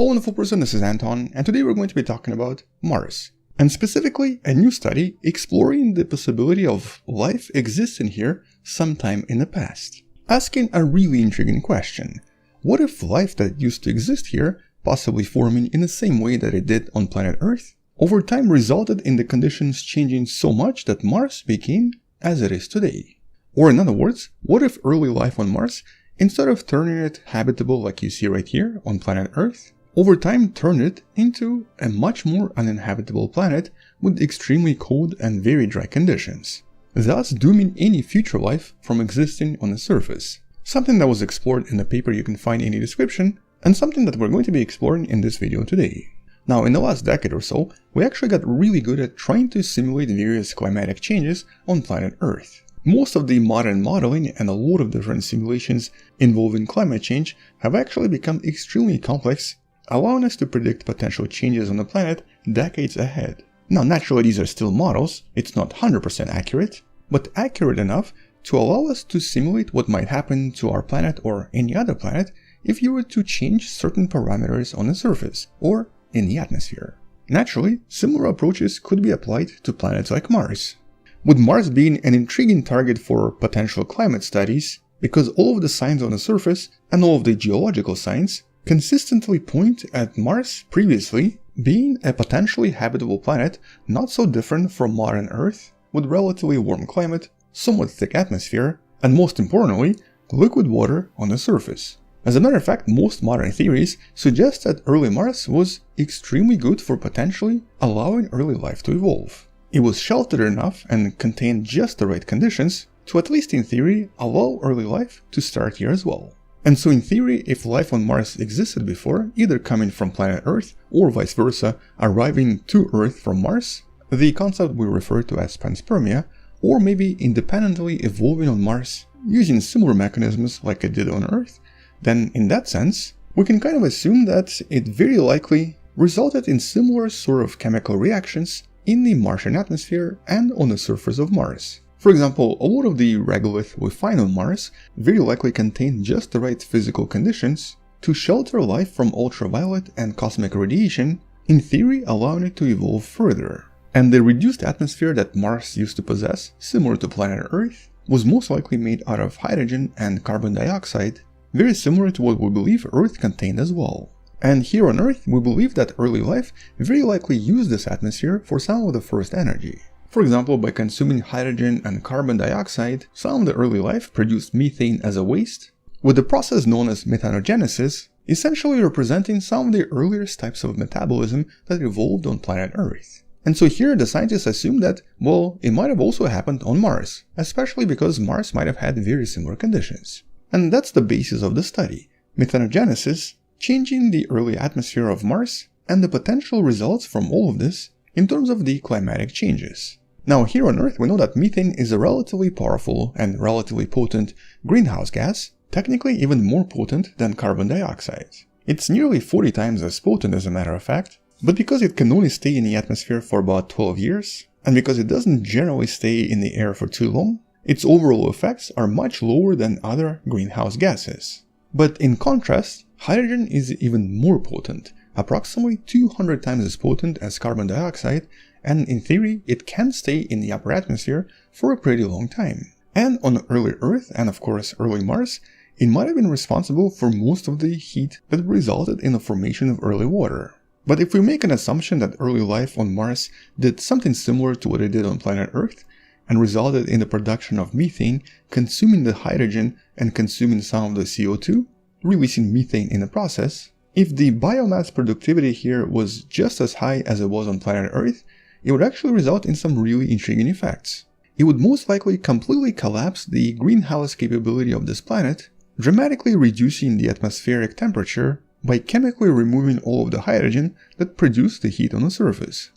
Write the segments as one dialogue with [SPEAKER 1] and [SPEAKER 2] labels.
[SPEAKER 1] Hello wonderful person, this is Anton, and today we're going to be talking about Mars, and specifically a new study exploring the possibility of life existing here sometime in the past. Asking a really intriguing question: what if life that used to exist here, possibly forming in the same way that it did on planet Earth, over time resulted in the conditions changing so much that Mars became as it is today? Or in other words, what if early life on Mars, instead of turning it habitable like you see right here on planet Earth, over time turned it into a much more uninhabitable planet with extremely cold and very dry conditions, thus dooming any future life from existing on the surface. Something that was explored in the paper you can find in the description, and something that we're going to be exploring in this video today. Now, in the last decade or so, we actually got really good at trying to simulate various climatic changes on planet Earth. Most of the modern modeling and a lot of different simulations involving climate change have actually become extremely complex, allowing us to predict potential changes on the planet decades ahead. Now, naturally, these are still models, it's not 100% accurate, but accurate enough to allow us to simulate what might happen to our planet or any other planet if you were to change certain parameters on the surface or in the atmosphere. Naturally, similar approaches could be applied to planets like Mars, with Mars being an intriguing target for potential climate studies because all of the signs on the surface and all of the geological signs consistently point at Mars previously being a potentially habitable planet not so different from modern Earth, with relatively warm climate, somewhat thick atmosphere, and most importantly, liquid water on the surface. As a matter of fact, most modern theories suggest that early Mars was extremely good for potentially allowing early life to evolve. It was sheltered enough and contained just the right conditions to, at least in theory, allow early life to start here as well. And so in theory, if life on Mars existed before, either coming from planet Earth or vice versa, arriving to Earth from Mars, the concept we refer to as panspermia, or maybe independently evolving on Mars using similar mechanisms like it did on Earth, then in that sense, we can kind of assume that it very likely resulted in similar sort of chemical reactions in the Martian atmosphere and on the surface of Mars. For example, a lot of the regolith we find on Mars very likely contain just the right physical conditions to shelter life from ultraviolet and cosmic radiation, in theory allowing it to evolve further. And the reduced atmosphere that Mars used to possess, similar to planet Earth, was most likely made out of hydrogen and carbon dioxide, very similar to what we believe Earth contained as well. And here on Earth, we believe that early life very likely used this atmosphere for some of the first energy. For example, by consuming hydrogen and carbon dioxide, some of the early life produced methane as a waste, with the process known as methanogenesis essentially representing some of the earliest types of metabolism that evolved on planet Earth. And so here the scientists assume that, well, it might have also happened on Mars, especially because Mars might have had very similar conditions. And that's the basis of the study: methanogenesis, changing the early atmosphere of Mars, and the potential results from all of this in terms of the climatic changes. Now, here on Earth, we know that methane is a relatively powerful and relatively potent greenhouse gas, technically even more potent than carbon dioxide. It's nearly 40 times as potent as a matter of fact, but because it can only stay in the atmosphere for about 12 years, and because it doesn't generally stay in the air for too long, its overall effects are much lower than other greenhouse gases. But in contrast, hydrogen is even more potent, approximately 200 times as potent as carbon dioxide, and in theory, it can stay in the upper atmosphere for a pretty long time. And on early Earth, and of course early Mars, it might have been responsible for most of the heat that resulted in the formation of early water. But if we make an assumption that early life on Mars did something similar to what it did on planet Earth, and resulted in the production of methane, consuming the hydrogen and consuming some of the CO2, releasing methane in the process, if the biomass productivity here was just as high as it was on planet Earth, it would actually result in some really intriguing effects. It would most likely completely collapse the greenhouse capability of this planet, dramatically reducing the atmospheric temperature by chemically removing all of the hydrogen that produced the heat on the surface,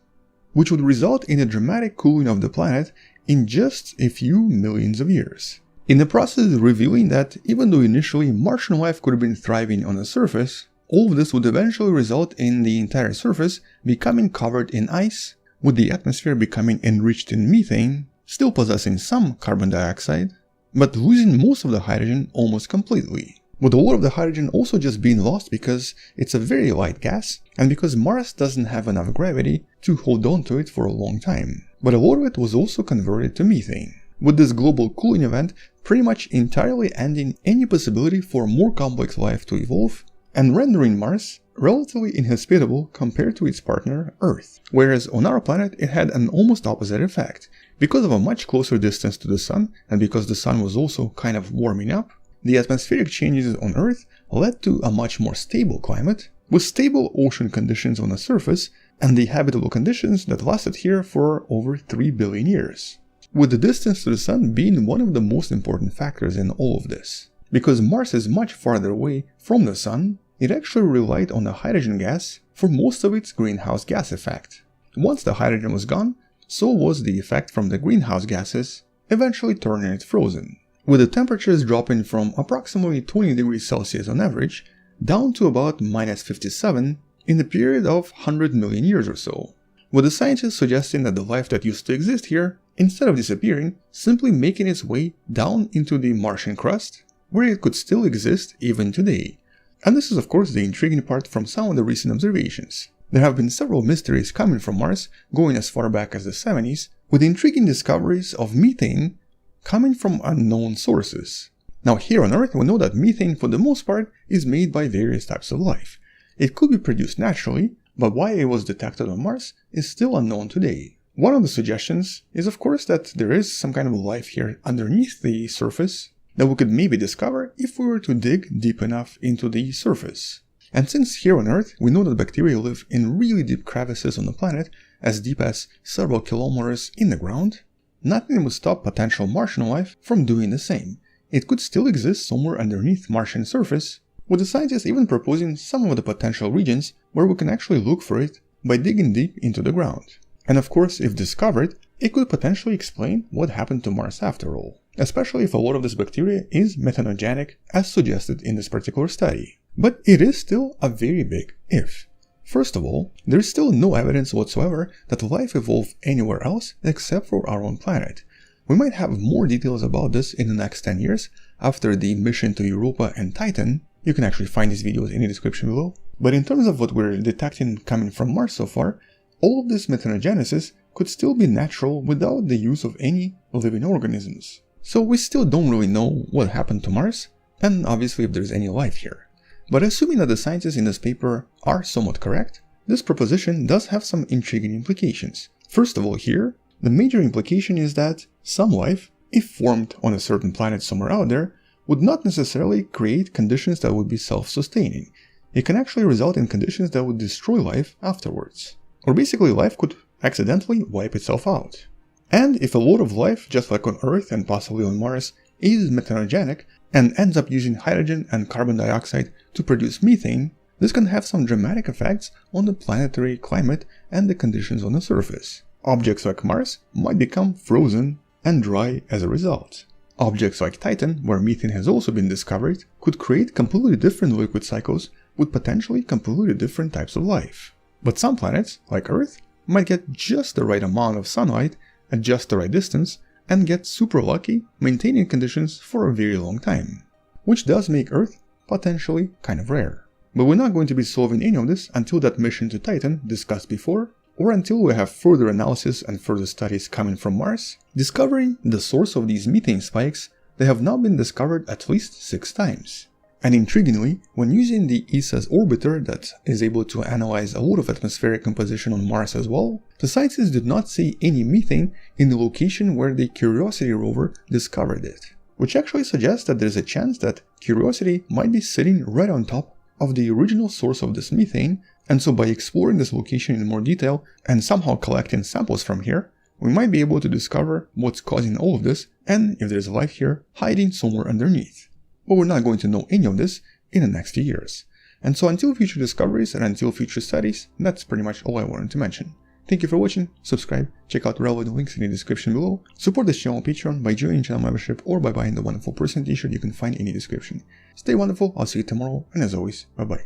[SPEAKER 1] which would result in a dramatic cooling of the planet in just a few millions of years. In the process, revealing that even though initially Martian life could have been thriving on the surface, all of this would eventually result in the entire surface becoming covered in ice, with the atmosphere becoming enriched in methane, still possessing some carbon dioxide, but losing most of the hydrogen almost completely. with a lot of the hydrogen also just being lost because it's a very light gas and because Mars doesn't have enough gravity to hold on to it for a long time. But a lot of it was also converted to methane, with this global cooling event pretty much entirely ending any possibility for more complex life to evolve and rendering Mars relatively inhospitable compared to its partner Earth. Whereas on our planet it had an almost opposite effect. Because of a much closer distance to the Sun and because the Sun was also kind of warming up, the atmospheric changes on Earth led to a much more stable climate, with stable ocean conditions on the surface and the habitable conditions that lasted here for over 3 billion years. With the distance to the Sun being one of the most important factors in all of this. Because Mars is much farther away from the Sun, it actually relied on the hydrogen gas for most of its greenhouse gas effect. Once the hydrogen was gone, so was the effect from the greenhouse gases, eventually turning it frozen, with the temperatures dropping from approximately 20 degrees Celsius on average down to about -57 in the period of 100 million years or so, with the scientists suggesting that the life that used to exist here, instead of disappearing, simply making its way down into the Martian crust, where it could still exist even today. And this is of course the intriguing part from some of the recent observations. There have been several mysteries coming from Mars, going as far back as the 70s, with intriguing discoveries of methane coming from unknown sources. Now here on Earth we know that methane for the most part is made by various types of life. It could be produced naturally, but why it was detected on Mars is still unknown today. One of the suggestions is of course that there is some kind of life here underneath the surface that we could maybe discover if we were to dig deep enough into the surface. And since here on Earth we know that bacteria live in really deep crevices on the planet, as deep as several kilometers in the ground, nothing would stop potential Martian life from doing the same. It could still exist somewhere underneath Martian surface, with the scientists even proposing some of the potential regions where we can actually look for it by digging deep into the ground. And of course, if discovered, it could potentially explain what happened to Mars after all, especially if a lot of this bacteria is methanogenic as suggested in this particular study. But it is still a very big if. First of all, there is still no evidence whatsoever that life evolved anywhere else except for our own planet. We might have more details about this in the next 10 years after the mission to Europa and Titan. You can actually find these videos in the description below. But in terms of what we're detecting coming from Mars so far, all of this methanogenesis could still be natural without the use of any living organisms. So we still don't really know what happened to Mars, and obviously if there's any life here. But assuming that the scientists in this paper are somewhat correct, this proposition does have some intriguing implications. First of all here, the major implication is that some life, if formed on a certain planet somewhere out there, would not necessarily create conditions that would be self-sustaining. It can actually result in conditions that would destroy life afterwards. Or basically life could accidentally wipe itself out. And if a lot of life, just like on Earth and possibly on Mars, is methanogenic and ends up using hydrogen and carbon dioxide to produce methane, this can have some dramatic effects on the planetary climate and the conditions on the surface. Objects like Mars might become frozen and dry as a result. Objects like Titan, where methane has also been discovered, could create completely different liquid cycles with potentially completely different types of life. But some planets, like Earth, might get just the right amount of sunlight at just the right distance and get super lucky maintaining conditions for a very long time, which does make Earth potentially kind of rare. But we're not going to be solving any of this until that mission to Titan discussed before, or until we have further analysis and further studies coming from Mars, discovering the source of these methane spikes that have now been discovered at least 6 times. And intriguingly, when using the ESA's orbiter that is able to analyze a lot of atmospheric composition on Mars as well, the scientists did not see any methane in the location where the Curiosity rover discovered it, which actually suggests that there's a chance that Curiosity might be sitting right on top of the original source of this methane, and so by exploring this location in more detail and somehow collecting samples from here, we might be able to discover what's causing all of this and if there's life here hiding somewhere underneath. But we're not going to know any of this in the next few years. And so until future discoveries and until future studies, that's pretty much all I wanted to mention. Thank you for watching, subscribe, check out relevant links in the description below, support this channel on Patreon by joining channel membership or by buying the Wonderful Person t-shirt you can find in the description. Stay wonderful, I'll see you tomorrow, and as always, bye bye.